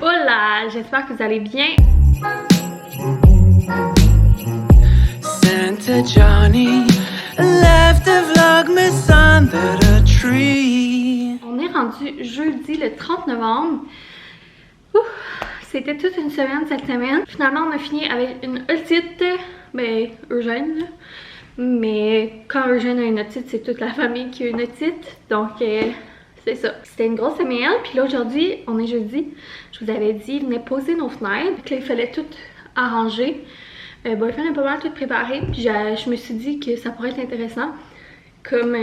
Hola, j'espère que vous allez bien. Santa Johnny left the vlogmas under the tree. On est rendu jeudi le 30 novembre. C'était toute une semaine cette semaine. Finalement, on a fini avec une otite, ben Eugène là. Mais quand Eugène a une otite, c'est toute la famille qui a une otite. Donc c'est ça. C'était une grosse semaine. Puis là aujourd'hui, on est jeudi. Je vous avais dit, venez poser nos fenêtres. Puis là, il fallait tout arranger. Boyfriend a pas mal tout préparé. Puis je me suis dit que ça pourrait être intéressant. Comme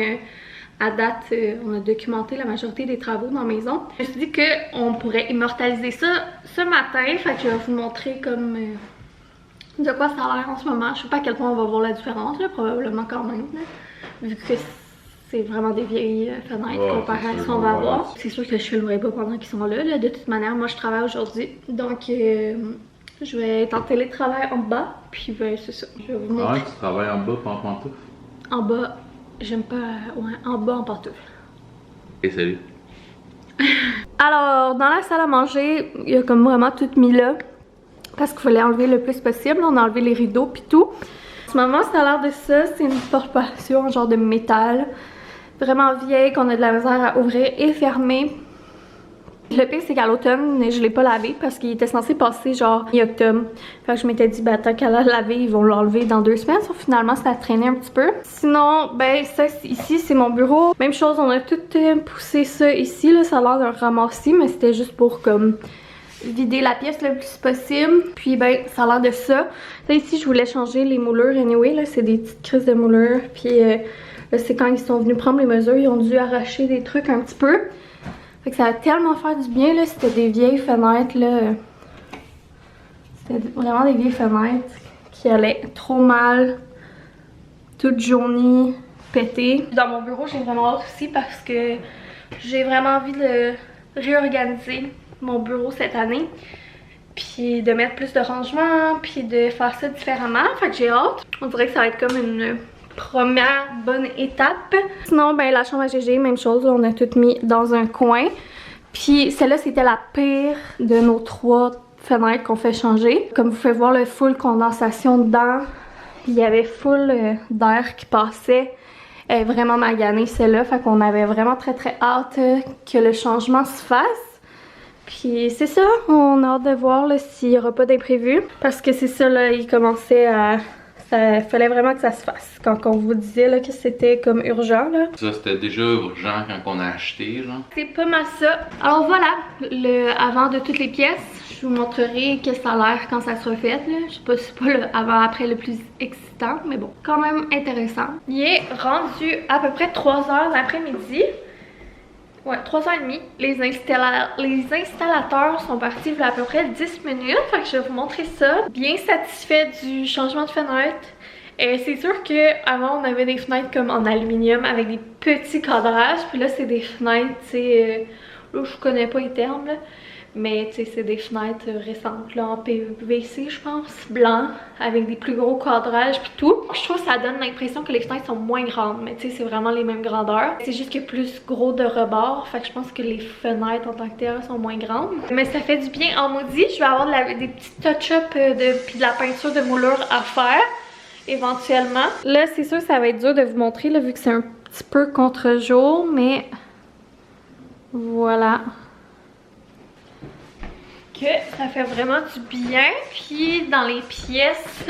à date, on a documenté la majorité des travaux dans la maison. Je me suis dit qu'on pourrait immortaliser ça ce matin. Fait que je vais vous montrer comme de quoi ça a l'air en ce moment. Je sais pas à quel point on va voir la différence, là, probablement quand même. Là, vu que c'est vraiment des vieilles fenêtres comparées à ce qu'on va avoir. C'est sûr que je filmerai pas pendant qu'ils sont là. De toute manière, moi je travaille aujourd'hui. Donc je vais être en télétravail en bas. Puis ben, c'est ça. Je vais vous montrer. Ah ouais, tu travailles en bas, pas en pantoufle? En bas, j'aime pas. Ouais, en bas en pantoufle. Et salut. Alors, dans la salle à manger, il y a comme vraiment tout mis là. Parce qu'il fallait enlever le plus possible. On a enlevé les rideaux puis tout. En ce moment, ça a l'air de ça. C'est une porte-passion, genre de métal. Vraiment vieille, qu'on a de la misère à ouvrir et fermer. Le pire, c'est qu'à l'automne, je l'ai pas lavé parce qu'il était censé passer genre mi-octobre. Fait que je m'étais dit, bah tant qu'à la laver, ils vont l'enlever dans 2 semaines. Sauf finalement, ça a traîné un petit peu. Sinon, ben ça ici, c'est mon bureau. Même chose, on a tout poussé ça ici. Là, ça a l'air d'un ramassis, mais c'était juste pour comme vider la pièce le plus possible. Puis ben, ça a l'air de ça. Là, ici, je voulais changer les moulures anyway. Là, c'est des petites crises de moulures. Puis là, c'est quand ils sont venus prendre les mesures, ils ont dû arracher des trucs un petit peu. Fait que ça va tellement faire du bien, là. C'était des vieilles fenêtres, là. C'était vraiment des vieilles fenêtres qui allaient trop mal. Toutes jaunies, pétées. Dans mon bureau, j'ai vraiment hâte aussi parce que j'ai vraiment envie de réorganiser mon bureau cette année. Puis de mettre plus de rangement, puis de faire ça différemment. Fait que j'ai hâte. On dirait que ça va être comme une première bonne étape. Sinon, ben la chambre à GG, même chose, on a tout mis dans un coin. Puis celle-là, c'était la pire de nos 3 fenêtres qu'on fait changer. Comme vous pouvez voir, le full condensation dedans. Il y avait full d'air qui passait. Elle est vraiment maganée celle-là. Fait qu'on avait vraiment très hâte que le changement se fasse. Puis c'est ça, on a hâte de voir s'il n'y aura pas d'imprévu. Parce que c'est ça, là, il commençait à... Il fallait vraiment que ça se fasse. Quand on vous disait là, que c'était comme urgent. Là. Ça, c'était déjà urgent quand on a acheté, genre? C'est pas mal ça. Alors voilà, le avant de toutes les pièces. Je vous montrerai que ça a l'air quand ça sera fait. Là. Je sais pas si c'est pas le avant-après le plus excitant, mais bon, quand même intéressant. Il est rendu à peu près 3h l'après-midi. Ouais, 3h30. Les installateurs sont partis il y a à peu près 10 minutes. Fait que je vais vous montrer ça. Bien satisfait du changement de fenêtre. C'est sûr qu'avant on avait des fenêtres comme en aluminium avec des petits cadrages. Puis là c'est des fenêtres, tu sais, là je connais pas les termes là. Mais tu sais, c'est des fenêtres récentes là, en PVC je pense, blanc, avec des plus gros cadrages puis tout. Je trouve que ça donne l'impression que les fenêtres sont moins grandes, mais tu sais, c'est vraiment les mêmes grandeurs. C'est juste qu'il y a plus gros de rebord, fait que je pense que les fenêtres en tant que telles sont moins grandes. Mais ça fait du bien en maudit. Je vais avoir des petits touch-up puis de la peinture de moulure à faire, éventuellement. Là, c'est sûr que ça va être dur de vous montrer, là, vu que c'est un petit peu contre-jour, mais voilà. Que ça fait vraiment du bien. Puis dans les pièces,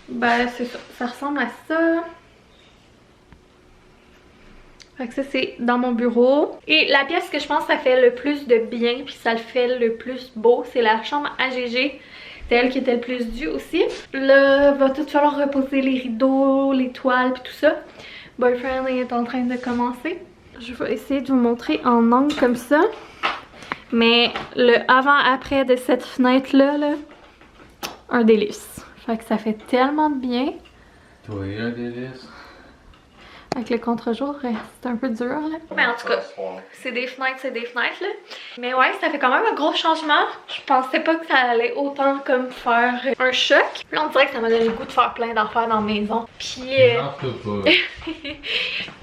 ben c'est ça, ça ressemble à ça. Fait que ça c'est dans mon bureau. Et la pièce que je pense que ça fait le plus de bien, puis ça le fait le plus beau, c'est la chambre à GG. C'est elle qui était le plus due aussi. Là, va tout falloir reposer les rideaux, les toiles, puis tout ça. Boyfriend est en train de commencer. Je vais essayer de vous montrer en angle comme ça. Mais le avant-après de cette fenêtre-là, là, un délice. Fait que ça fait tellement de bien. Oui, un délice. Avec le contre-jour, c'est un peu dur, là. Mais en tout cas, c'est des fenêtres, là. Mais ouais, ça fait quand même un gros changement. Je pensais pas que ça allait autant comme faire un choc. Puis là, on dirait que ça m'a donné le goût de faire plein d'affaires dans la maison. Puis...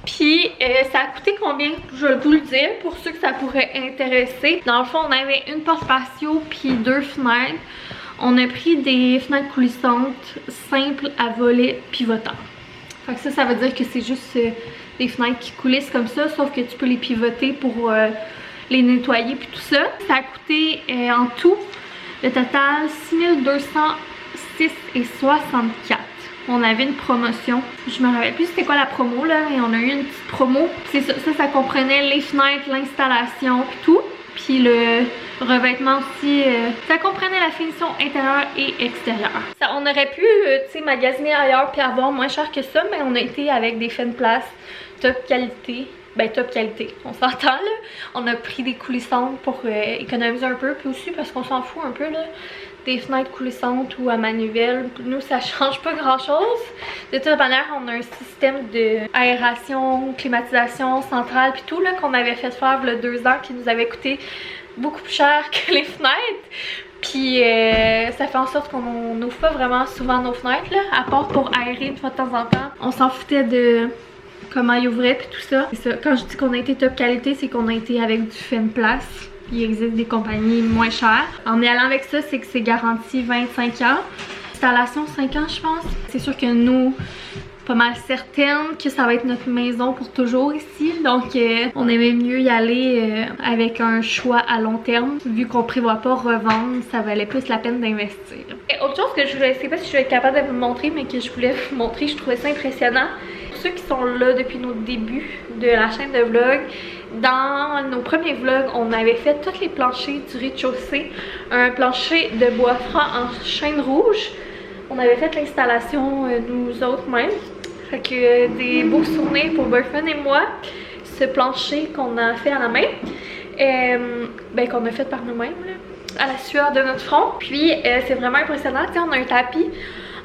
Puis Puis ça a coûté combien? Je vais vous le dire pour ceux que ça pourrait intéresser. Dans le fond, on avait une porte patio puis 2 fenêtres. On a pris des fenêtres coulissantes simples à volets pivotants. Fait que ça veut dire que c'est juste des fenêtres qui coulissent comme ça, sauf que tu peux les pivoter pour les nettoyer puis tout ça. Ça a coûté en tout, le total, 6206,64. On avait une promotion. Je me rappelle plus c'était quoi la promo là, et on a eu une petite promo. C'est ça, ça comprenait les fenêtres, l'installation puis tout. Puis le revêtement aussi, ça comprenait la finition intérieure et extérieure. Ça, on aurait pu, tu sais, magasiner ailleurs puis avoir moins cher que ça, mais on a été avec des Fenplas top qualité. Ben top qualité, on s'entend là. On a pris des coulissantes pour économiser un peu, puis aussi parce qu'on s'en fout un peu là. Des fenêtres coulissantes ou à manivelle, nous ça change pas grand chose. De toute manière, on a un système d'aération, climatisation centrale puis tout là qu'on avait fait faire il y a 2 ans qui nous avait coûté beaucoup plus cher que les fenêtres. Puis ça fait en sorte qu'on n'ouvre pas vraiment souvent nos fenêtres là, à part pour aérer une fois de temps en temps. On s'en foutait de comment ils ouvraient puis tout ça. C'est ça. Quand je dis qu'on a été top qualité, c'est qu'on a été avec du Fenplas. Il existe des compagnies moins chères. En y allant avec ça, c'est que c'est garanti 25 ans. Installation 5 ans, je pense. C'est sûr que nous, pas mal certaine que ça va être notre maison pour toujours ici. Donc, on aimait mieux y aller avec un choix à long terme. Vu qu'on prévoit pas revendre, ça valait plus la peine d'investir. Autre chose que je sais pas si je vais être capable de vous montrer, mais que je voulais vous montrer, je trouvais ça impressionnant. Pour ceux qui sont là depuis nos débuts de la chaîne de vlog, dans nos premiers vlogs, on avait fait tous les planchers du rez-de-chaussée. Un plancher de bois franc en chêne rouge. On avait fait l'installation nous autres mêmes. Fait que des beaux souvenirs pour Boyfriend et moi. Ce plancher qu'on a fait à la main. Ben qu'on a fait par nous-mêmes, à la sueur de notre front. Puis c'est vraiment impressionnant. T'sais, on a un tapis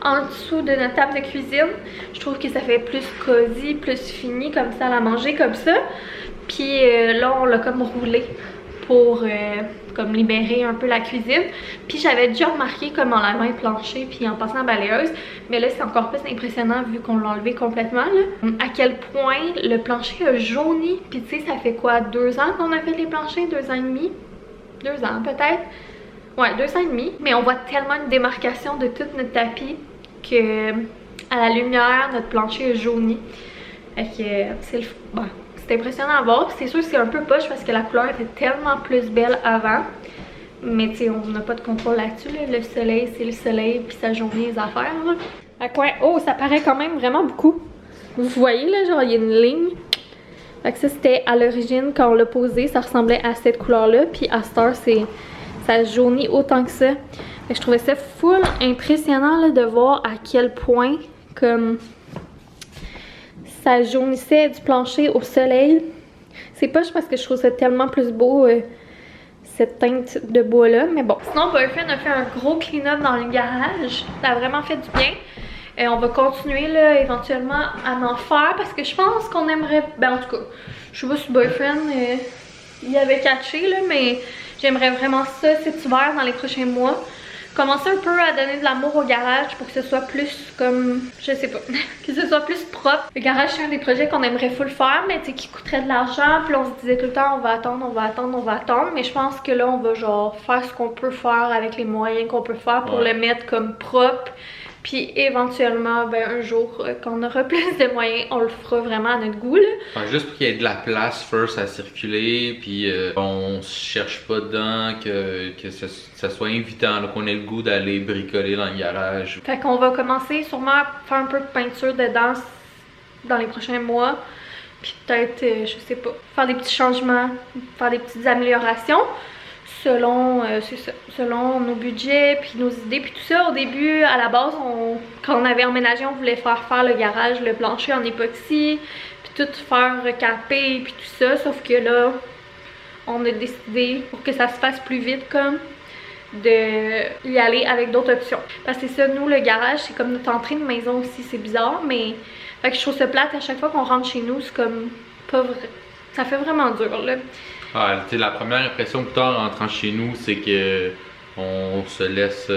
en dessous de notre table de cuisine. Je trouve que ça fait plus cosy, plus fini comme ça à la manger comme ça. Puis là on l'a comme roulé pour comme libérer un peu la cuisine. Puis j'avais déjà remarqué comme en lavant le plancher puis en passant la balayeuse, mais là c'est encore plus impressionnant vu qu'on l'a enlevé complètement là. À quel point le plancher a jauni. Puis tu sais, ça fait quoi, 2 ans qu'on a fait les planchers, 2 ans et demi, 2 ans peut-être. Ouais, 2 ans et demi. Mais on voit tellement une démarcation de tout notre tapis que à la lumière notre plancher a jauni. Fait que c'est le... Bon, c'est impressionnant à voir. C'est sûr que c'est un peu poche parce que la couleur était tellement plus belle avant. Mais tu sais, on n'a pas de contrôle là-dessus. Là. Le soleil, c'est le soleil, puis ça jaunit les affaires. Là. À quoi? Oh, ça paraît quand même vraiment beaucoup. Vous voyez là, genre il y a une ligne. Fait que ça c'était à l'origine quand on l'a posé, ça ressemblait à cette couleur-là. Puis à cette heure, ça jaunit autant que ça. Fait que je trouvais ça full impressionnant là, de voir à quel point comme ça jaunissait du plancher au soleil. C'est poche parce que je trouve ça tellement plus beau, cette teinte de bois là, mais bon. Sinon, Boyfriend a fait un gros clean-up dans le garage. Ça a vraiment fait du bien. On va continuer là, éventuellement à en faire parce que je pense qu'on aimerait... Ben en tout cas, je sais pas si Boyfriend il avait catché là, mais j'aimerais vraiment ça cet hiver dans les prochains mois. Commencer un peu à donner de l'amour au garage pour que ce soit plus comme, je sais pas, que ce soit plus propre. Le garage c'est un des projets qu'on aimerait full faire, mais tu sais qui coûterait de l'argent. Puis on se disait tout le temps on va attendre, on va attendre, on va attendre. Mais je pense que là on va genre faire ce qu'on peut faire avec les moyens qu'on peut faire pour le mettre comme propre. Puis éventuellement, ben un jour, quand on aura plus de moyens, on le fera vraiment à notre goût là. Enfin, juste pour qu'il y ait de la place first à circuler, puis on se cherche pas dedans, que ça soit invitant, qu'on ait le goût d'aller bricoler dans le garage. Fait qu'on va commencer sûrement à faire un peu de peinture dedans dans les prochains mois. Puis peut-être, je sais pas, faire des petits changements, faire des petites améliorations. Selon, selon nos budgets, puis nos idées, puis tout ça. Au début, à la base, quand on avait emménagé, on voulait faire le garage, le plancher en époxy, puis tout faire recaper, puis tout ça. Sauf que là, on a décidé, pour que ça se fasse plus vite, comme, de y aller avec d'autres options. Parce que c'est ça, nous, le garage, c'est comme notre entrée de maison aussi, c'est bizarre, mais... Fait que je trouve ça plate à chaque fois qu'on rentre chez nous, c'est comme pas vrai. Ça fait vraiment dur, là. Ah, la première impression que tu as en rentrant chez nous, c'est que on se laisse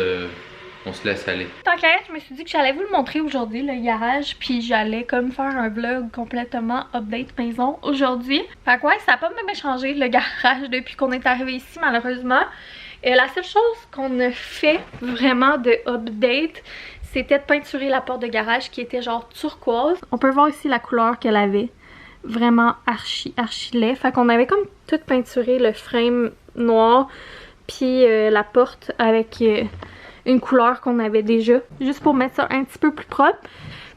on se laisse aller. Tant qu'à être, je me suis dit que j'allais vous le montrer aujourd'hui, le garage, puis j'allais comme faire un vlog complètement update maison aujourd'hui. Fait que ouais, ça a pas même changé le garage depuis qu'on est arrivé ici malheureusement. Et la seule chose qu'on a fait vraiment de update, c'était de peinturer la porte de garage qui était genre turquoise. On peut voir ici la couleur qu'elle avait. Vraiment archi laid. Fait qu'on avait comme tout peinturé, le frame noir, puis la porte avec une couleur qu'on avait déjà, juste pour mettre ça un petit peu plus propre.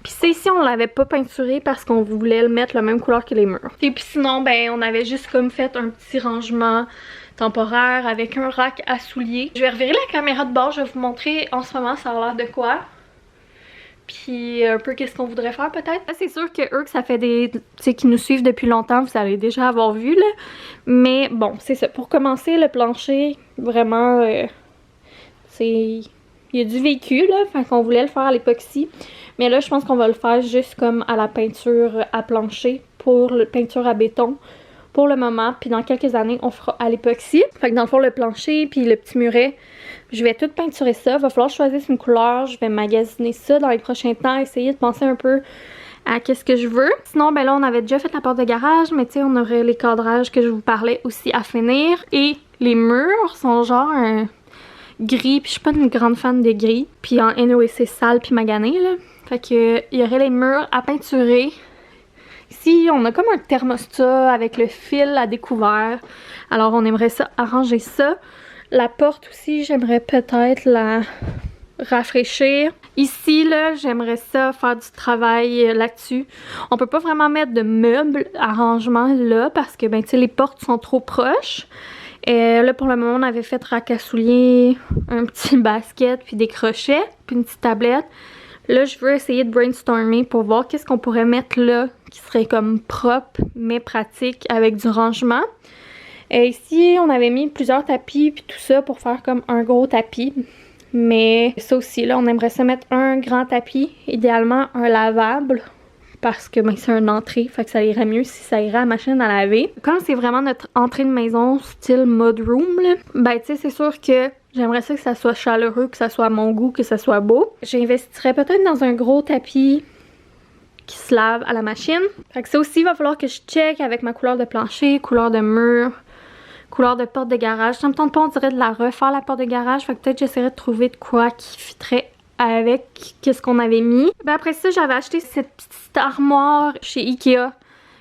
Puis ça ici, on l'avait pas peinturé parce qu'on voulait le mettre la même couleur que les murs. Et puis sinon, ben on avait juste comme fait un petit rangement temporaire avec un rack à souliers. Je vais revirer la caméra de bord, je vais vous montrer en ce moment ça a l'air de quoi. Puis un peu qu'est-ce qu'on voudrait faire peut-être. C'est sûr que eux, que ça fait des... tu sais, qui nous suivent depuis longtemps, vous allez déjà avoir vu là. Mais bon, c'est ça. Pour commencer, le plancher, vraiment, c'est... il y a du vécu là, fait qu'on voulait le faire à l'époxy. Mais là, je pense qu'on va le faire juste comme à la peinture à plancher pour la peinture à béton pour le moment. Puis dans quelques années, on fera à l'époxy. Fait que dans le fond, le plancher puis le petit muret, je vais tout peinturer ça. Va falloir que je choisisse une couleur. Je vais magasiner ça dans les prochains temps. Essayer de penser un peu à qu'est-ce que je veux. Sinon, ben là, on avait déjà fait la porte de garage. Mais tu sais, on aurait les cadrages que je vous parlais aussi à finir. Et les murs sont genre un gris. Puis je suis pas une grande fan de gris. Puis en anyway, c'est sale puis magané là. Fait que il y aurait les murs à peinturer. Ici, on a comme un thermostat avec le fil à découvert. Alors, on aimerait ça, arranger ça. La porte aussi, j'aimerais peut-être la rafraîchir. Ici, là, j'aimerais ça faire du travail là-dessus. On peut pas vraiment mettre de meubles, arrangements là, parce que, ben, tu sais, les portes sont trop proches. Et là, pour le moment, on avait fait rack à souliers, un petit basket, puis des crochets, puis une petite tablette. Là, je veux essayer de brainstormer pour voir qu'est-ce qu'on pourrait mettre là qui serait comme propre mais pratique avec du rangement. Et ici, on avait mis plusieurs tapis puis tout ça pour faire comme un gros tapis. Mais ça aussi, là, on aimerait se mettre un grand tapis, idéalement un lavable. Parce que ben, c'est une entrée, fait que ça irait mieux si ça irait à la machine à laver. Comme c'est vraiment notre entrée de maison style mudroom, là, ben tu sais, c'est sûr que j'aimerais ça que ça soit chaleureux, que ça soit à mon goût, que ça soit beau. J'investirais peut-être dans un gros tapis qui se lave à la machine. Fait que ça aussi, il va falloir que je check avec ma couleur de plancher, couleur de mur, couleur de porte de garage. Ça me tente pas, on dirait, de la refaire la porte de garage. Fait que peut-être j'essaierai de trouver de quoi qui fitterait avec qu'est-ce qu'on avait mis. Ben après ça, j'avais acheté cette petite armoire chez Ikea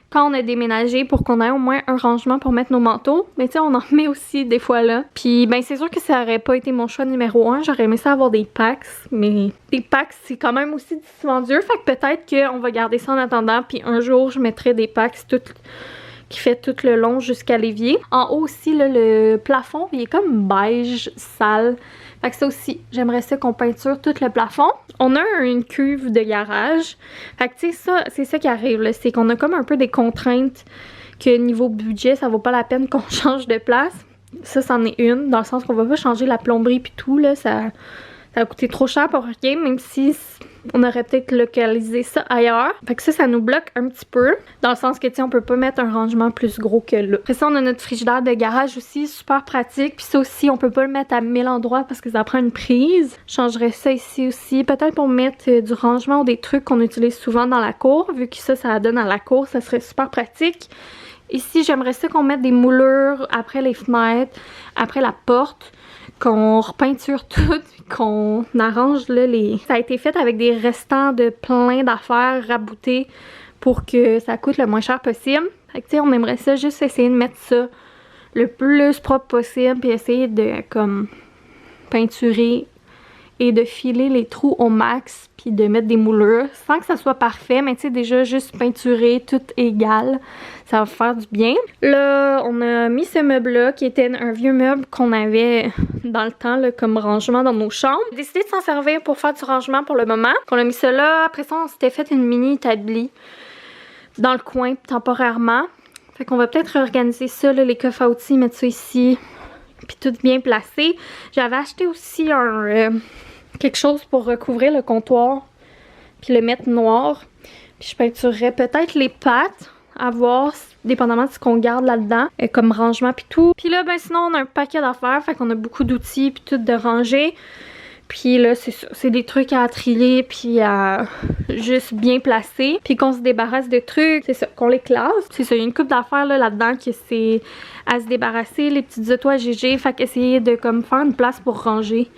quand on a déménagé pour qu'on ait au moins un rangement pour mettre nos manteaux. Mais tu sais, on en met aussi des fois là. Puis ben c'est sûr que ça aurait pas été mon choix numéro 1. J'aurais aimé ça avoir des packs. Mais des packs, c'est quand même aussi dispendieux. Fait que peut-être qu'on va garder ça en attendant. Puis un jour, je mettrai des packs qui fait tout le long jusqu'à l'évier. En haut aussi, là, le plafond, il est comme beige, sale. Fait que ça aussi, j'aimerais ça qu'on peinture tout le plafond. On a une cuve de garage. Fait que tu sais, ça, c'est ça qui arrive, là. C'est qu'on a comme un peu des contraintes que niveau budget, ça vaut pas la peine qu'on change de place. Ça, c'en est une, dans le sens qu'on va pas changer la plomberie pis tout, là. Ça a coûté trop cher pour rien, même si on aurait peut-être localisé ça ailleurs. Fait que ça nous bloque un petit peu. Dans le sens que, tu sais, on peut pas mettre un rangement plus gros que là. Après ça, on a notre frigidaire de garage aussi, super pratique. Puis ça aussi, on peut pas le mettre à 1000 endroits parce que ça prend une prise. Je changerais ça ici aussi. Peut-être pour mettre du rangement ou des trucs qu'on utilise souvent dans la cour. Vu que ça donne à la cour, ça serait super pratique. Ici, j'aimerais ça qu'on mette des moulures après les fenêtres, après la porte, qu'on repeinture tout, qu'on arrange là les... Ça a été fait avec des restants de plein d'affaires raboutées pour que ça coûte le moins cher possible. Fait que tu sais, on aimerait ça juste essayer de mettre ça le plus propre possible puis essayer de comme peinturer et de filer les trous au max puis de mettre des moulures sans que ça soit parfait, mais tu sais, déjà juste peinturer tout égal, ça va faire du bien. Là, on a mis ce meuble-là qui était un vieux meuble qu'on avait dans le temps là, comme rangement dans nos chambres. J'ai décidé de s'en servir pour faire du rangement pour le moment. On a mis ça là, après ça on s'était fait une mini établi dans le coin temporairement. Fait qu'on va peut-être réorganiser ça, là, les coffres à outils, mettre ça ici, puis tout bien placé. J'avais acheté aussi quelque chose pour recouvrir le comptoir puis le mettre noir. Puis je peinturerais peut-être les pattes à voir, dépendamment de ce qu'on garde là-dedans, comme rangement puis tout. Puis là, ben sinon, on a un paquet d'affaires, fait qu'on a beaucoup d'outils puis tout de ranger. Puis là, c'est ça. C'est des trucs à trier puis à juste bien placer. Puis qu'on se débarrasse de trucs. C'est ça, qu'on les classe. C'est ça, il y a une couple d'affaires là-dedans que c'est à se débarrasser. Les petites autos à GG. Fait qu'essayer de comme faire une place pour ranger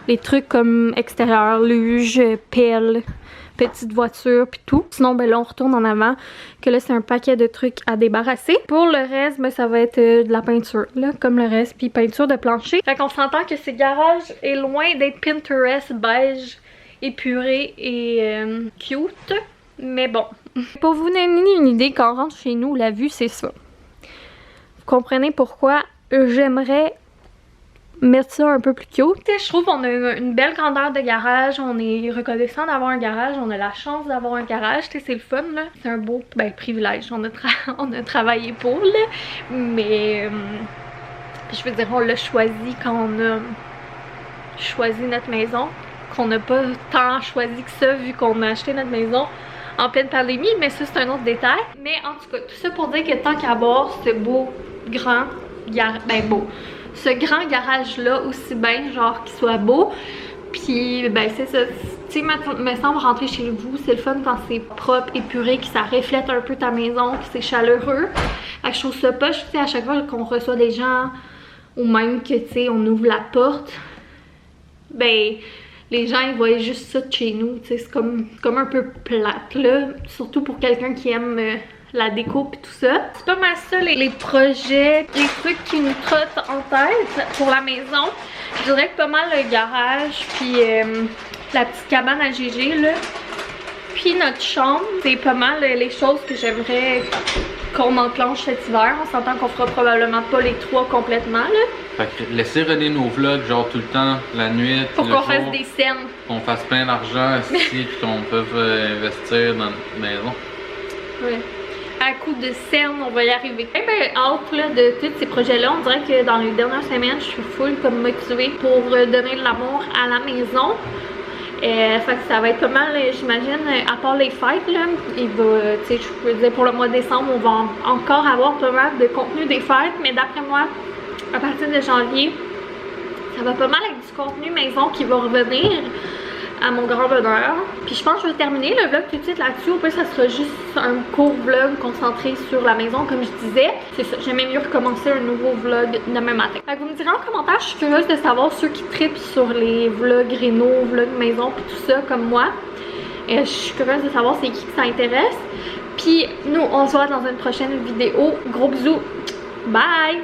les trucs comme extérieur, luge, pelle, petite voiture puis tout. Sinon, ben là, on retourne en avant. Que là, c'est un paquet de trucs à débarrasser. Pour le reste, ben ça va être de la peinture, là, comme le reste. Puis peinture de plancher. Fait qu'on s'entend que ce garage est loin d'être Pinterest, beige, épuré et cute. Mais bon. Pour vous donner une idée, quand on rentre chez nous, la vue, c'est ça. Vous comprenez pourquoi j'aimerais mettre ça un peu plus cute. Je trouve qu'on a une belle grandeur de garage, on est reconnaissant d'avoir un garage, on a la chance d'avoir un garage, c'est le fun là. C'est un beau privilège, on a travaillé pour là, mais je veux dire on l'a choisi quand on a choisi notre maison, qu'on n'a pas tant choisi que ça vu qu'on a acheté notre maison en pleine pandémie, mais ça c'est un autre détail. Mais en tout cas, tout ça pour dire que tant qu'à avoir ce beau, grand garage, ce grand garage là aussi bien, genre qu'il soit beau, puis ben c'est ça, tu sais, me semble rentrer chez vous, c'est le fun quand c'est propre, épuré, que ça reflète un peu ta maison, que c'est chaleureux. Fait que je trouve ça poche, tu sais, à chaque fois qu'on reçoit des gens, ou même que tu sais, on ouvre la porte, ben les gens ils voient juste ça de chez nous, tu sais, c'est comme un peu plate là, surtout pour quelqu'un qui aime la déco et tout ça. C'est pas mal ça les projets, les trucs qui nous trottent en tête pour la maison. Je dirais que pas mal le garage puis la petite cabane à GG là. Puis notre chambre, c'est pas mal les choses que j'aimerais qu'on enclenche cet hiver. On s'entend qu'on fera probablement pas les trois complètement là. Fait que laissez runner nos vlogs genre tout le temps, la nuit, pour qu'on fasse des scènes. Qu'on fasse plein d'argent ici puis qu'on peut investir dans notre maison. Oui. À coup de scène, on va y arriver. Eh ben, hâte là, de tous ces projets-là. On dirait que dans les dernières semaines, je suis full comme motivée pour donner de l'amour à la maison. Fait que ça va être pas mal, j'imagine, à part les fêtes, là, il va, tu sais, je peux dire pour le mois de décembre, on va encore avoir pas mal de contenu des fêtes, mais d'après moi, à partir de janvier, ça va pas mal avec du contenu maison qui va revenir à mon grand bonheur. Puis je pense que je vais terminer le vlog tout de suite là-dessus. Au plus, ça sera juste un court vlog concentré sur la maison, comme je disais. C'est ça, j'aimais mieux recommencer un nouveau vlog demain matin. Fait que vous me direz en commentaire, je suis curieuse de savoir ceux qui trippent sur les vlogs réno, vlogs maison, puis tout ça, comme moi. Je suis curieuse de savoir c'est qui que ça intéresse. Puis nous, on se voit dans une prochaine vidéo. Gros bisous. Bye!